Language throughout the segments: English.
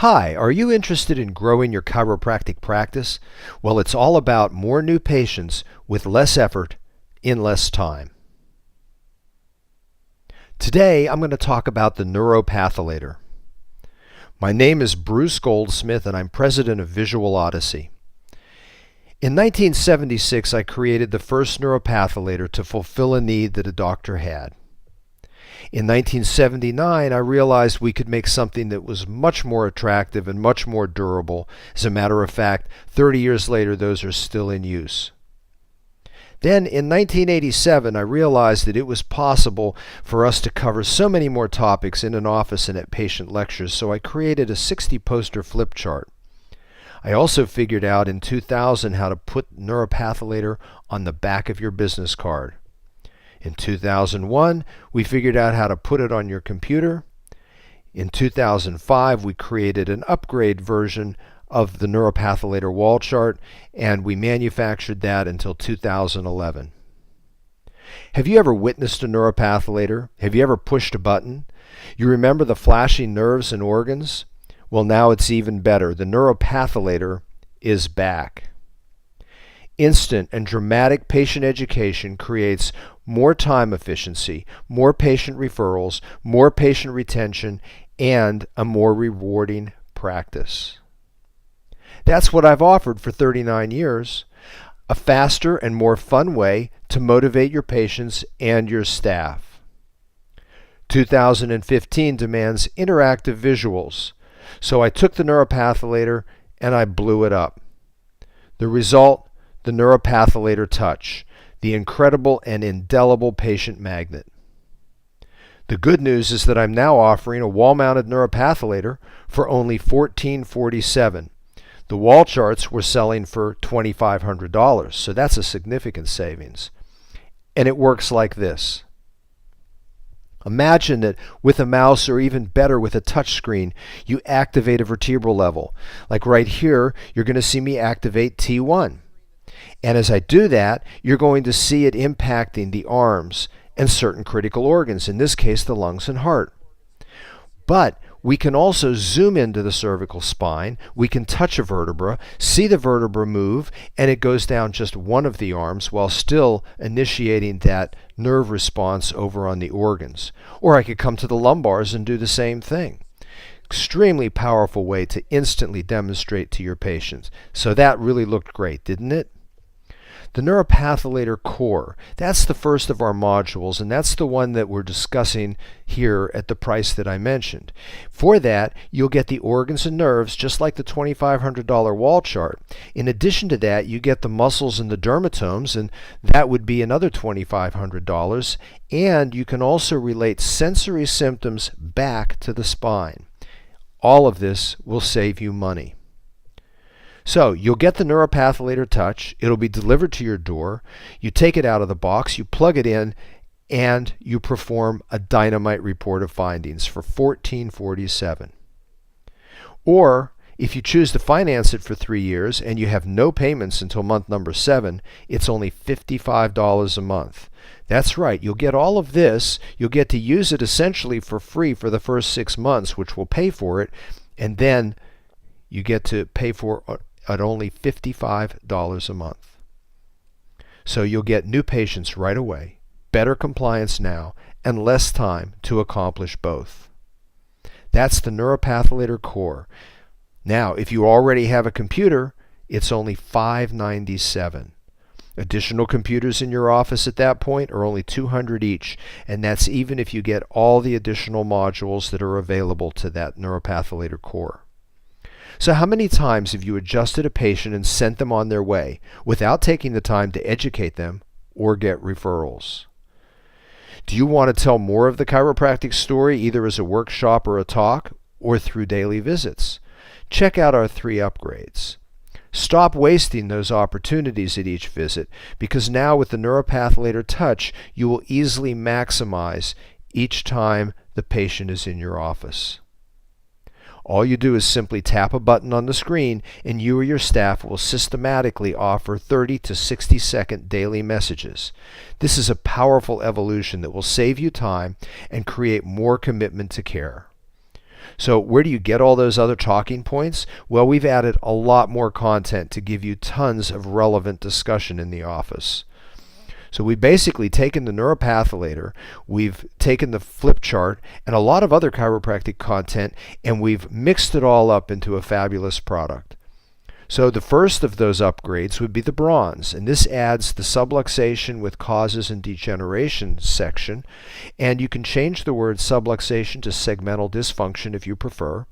Hi, are you interested in growing your chiropractic practice? Well, it's all about more new patients with less effort in less time. Today, I'm going to talk about the Neuropatholator. My name is Bruce Goldsmith, and I'm president of Visual Odyssey. In 1976, I created the first Neuropatholator to fulfill a need that a doctor had. In 1979, I realized we could make something that was much more attractive and much more durable. As a matter of fact, 30 years later, those are still in use. Then, in 1987, I realized that it was possible for us to cover so many more topics in an office and at patient lectures, so I created a 60-poster flip chart. I also figured out in 2000 how to put Neuropatholator on the back of your business card. In 2001, we figured out how to put it on your computer. In 2005, we created an upgrade version of the Neuropatholator wall chart, and we manufactured that until 2011. Have you ever witnessed a Neuropatholator? Have you ever pushed a button? You remember the flashing nerves and organs? Well, now it's even better. The Neuropatholator is back. Instant and dramatic patient education creates more time efficiency, more patient referrals, more patient retention, and a more rewarding practice. That's what I've offered for 39 years, a faster and more fun way to motivate your patients and your staff. 2015 demands interactive visuals, so I took the Neuropatholator and I blew it up. The result? The Neuropatholator Touch, the incredible and indelible patient magnet. The good news is that I'm now offering a wall-mounted Neuropatholator for only $1447. The wall charts were selling for $2,500, so that's a significant savings. And it works like this. Imagine that with a mouse, or even better with a touch screen, you activate a vertebral level. Like right here, you're going to see me activate T1. And as I do that, you're going to see it impacting the arms and certain critical organs, in this case the lungs and heart. But we can also zoom into the cervical spine, we can touch a vertebra, see the vertebra move, and it goes down just one of the arms while still initiating that nerve response over on the organs. Or I could come to the lumbars and do the same thing. Extremely powerful way to instantly demonstrate to your patients. So that really looked great, didn't it? The Neuropatholator Core, that's the first of our modules, and that's the one that we're discussing here at the price that I mentioned. For that, you'll get the organs and nerves just like the $2,500 wall chart. In addition to that, you get the muscles and the dermatomes, and that would be another $2,500. And you can also relate sensory symptoms back to the spine. All of this will save you money. So you'll get the Neuropatholator Touch. It'll be delivered to your door. You take it out of the box, you plug it in, and you perform a dynamite report of findings for $1447. Or if you choose to finance it for 3 years and you have no payments until month number 7, it's only $55 a month. That's right, you'll get all of this. You'll get to use it essentially for free for the first 6 months, which will pay for it, and then you get to pay for it at only $55 a month. So you'll get new patients right away, better compliance now, and less time to accomplish both. That's the Neuropatholator Core. Now, if you already have a computer, it's only $597. Additional computers in your office at that point are only $200 each, and that's even if you get all the additional modules that are available to that Neuropatholator Core. So how many times have you adjusted a patient and sent them on their way without taking the time to educate them or get referrals? Do you want to tell more of the chiropractic story either as a workshop or a talk or through daily visits? Check out our 3 upgrades. Stop wasting those opportunities at each visit, because now with the Neuropatholator Touch, you will easily maximize each time the patient is in your office. All you do is simply tap a button on the screen, and you or your staff will systematically offer 30 to 60-second daily messages. This is a powerful evolution that will save you time and create more commitment to care. So where do you get all those other talking points? Well, we've added a lot more content to give you tons of relevant discussion in the office. So we've basically taken the Neuropatholator, we've taken the flip chart, and a lot of other chiropractic content, and we've mixed it all up into a fabulous product. So the first of those upgrades would be the bronze, and this adds the subluxation with causes and degeneration section, and you can change the word subluxation to segmental dysfunction if you prefer.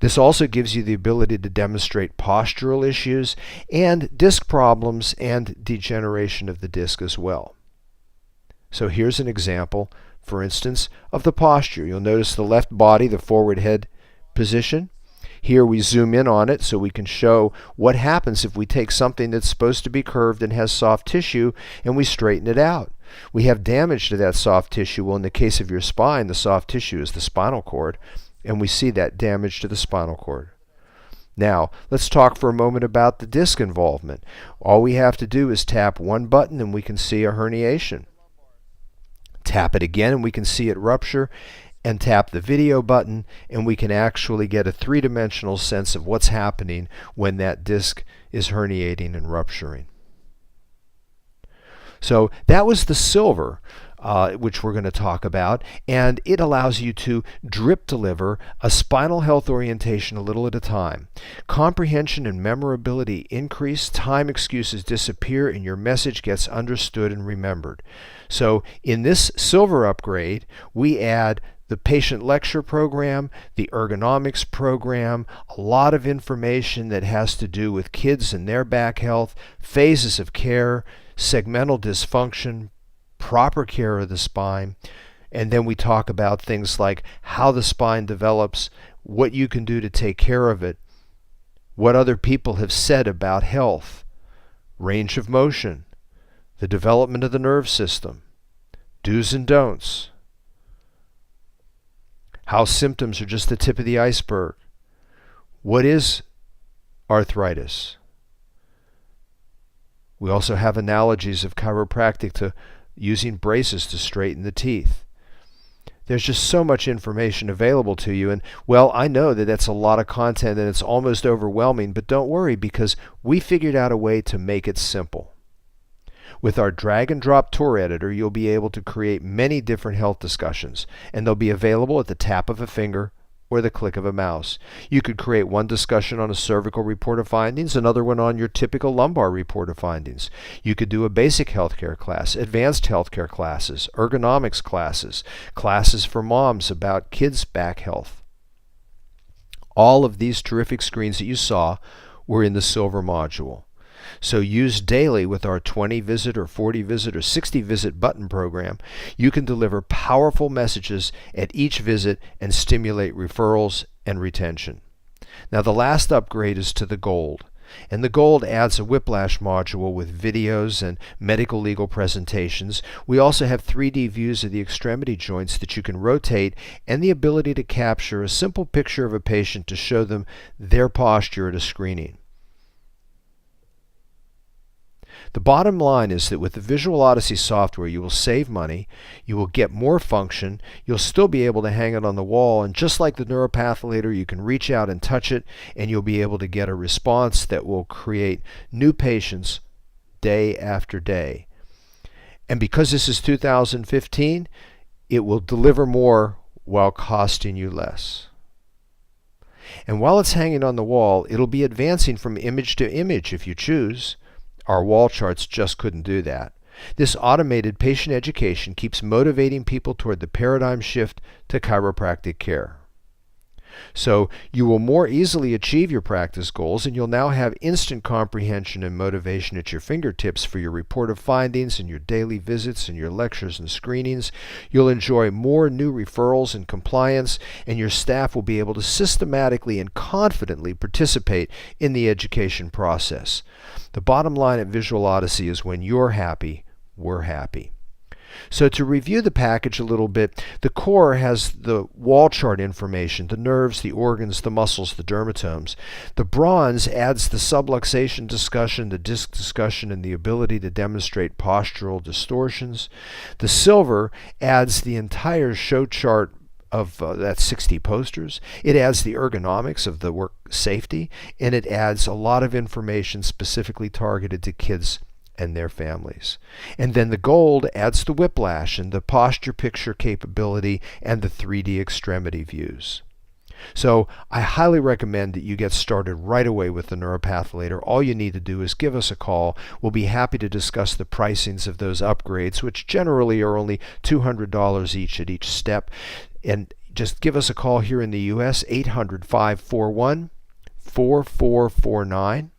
This also gives you the ability to demonstrate postural issues and disc problems and degeneration of the disc as well. So here's an example, for instance, of the posture. You'll notice the left body, the forward head position. Here we zoom in on it so we can show what happens if we take something that's supposed to be curved and has soft tissue and we straighten it out. We have damage to that soft tissue. Well, in the case of your spine, the soft tissue is the spinal cord, and we see that damage to the spinal cord. Now, let's talk for a moment about the disc involvement. All we have to do is tap one button and we can see a herniation. Tap it again and we can see it rupture, and tap the video button and we can actually get a three-dimensional sense of what's happening when that disc is herniating and rupturing. So that was the silver, which we're going to talk about, and it allows you to drip deliver a spinal health orientation a little at a time. Comprehension and memorability increase, time excuses disappear, and your message gets understood and remembered. So in this silver upgrade, we add the patient lecture program, the ergonomics program, a lot of information that has to do with kids and their back health, phases of care, segmental dysfunction, proper care of the spine, and then we talk about things like how the spine develops, what you can do to take care of it, what other people have said about health, range of motion, the development of the nerve system, do's and don'ts, how symptoms are just the tip of the iceberg. What is arthritis? We also have analogies of chiropractic to using braces to straighten the teeth. There's just so much information available to you, and well, I know that that's a lot of content and it's almost overwhelming, but don't worry because we figured out a way to make it simple. With our drag and drop tour editor, you'll be able to create many different health discussions, and they'll be available at the tap of a finger or the click of a mouse. You could create one discussion on a cervical report of findings, another one on your typical lumbar report of findings. You could do a basic healthcare class, advanced healthcare classes, ergonomics classes, classes for moms about kids' back health. All of these terrific screens that you saw were in the silver module. So used daily with our 20 visit or 40 visit or 60 visit button program, you can deliver powerful messages at each visit and stimulate referrals and retention. Now the last upgrade is to the gold. And the gold adds a whiplash module with videos and medical legal presentations. We also have 3D views of the extremity joints that you can rotate and the ability to capture a simple picture of a patient to show them their posture at a screening. The bottom line is that with the Visual Odyssey software, you will save money, you will get more function, you'll still be able to hang it on the wall, and just like the Neuropatholator, you can reach out and touch it, and you'll be able to get a response that will create new patients day after day. And because this is 2015, it will deliver more while costing you less. And while it's hanging on the wall, it'll be advancing from image to image if you choose. Our wall charts just couldn't do that. This automated patient education keeps motivating people toward the paradigm shift to chiropractic care. So you will more easily achieve your practice goals, and you'll now have instant comprehension and motivation at your fingertips for your report of findings and your daily visits and your lectures and screenings. You'll enjoy more new referrals and compliance, and your staff will be able to systematically and confidently participate in the education process. The bottom line at Visual Odyssey is when you're happy, we're happy. So to review the package a little bit, the core has the wall chart information, the nerves, the organs, the muscles, the dermatomes. The bronze adds the subluxation discussion, the disc discussion, and the ability to demonstrate postural distortions. The silver adds the entire show chart of that 60 posters. It adds the ergonomics of the work safety, and it adds a lot of information specifically targeted to kids and their families. And then the gold adds the whiplash and the posture picture capability and the 3D extremity views. So I highly recommend that you get started right away with the Neuropatholator. All you need to do is give us a call. We'll be happy to discuss the pricings of those upgrades, which generally are only $200 each at each step. And just give us a call here in the U.S., 800-541-4449.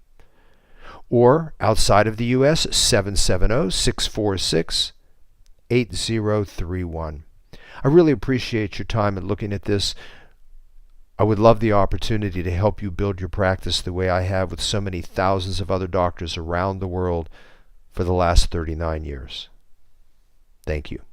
Or outside of the U.S., 770-646-8031. I really appreciate your time in looking at this. I would love the opportunity to help you build your practice the way I have with so many thousands of other doctors around the world for the last 39 years. Thank you.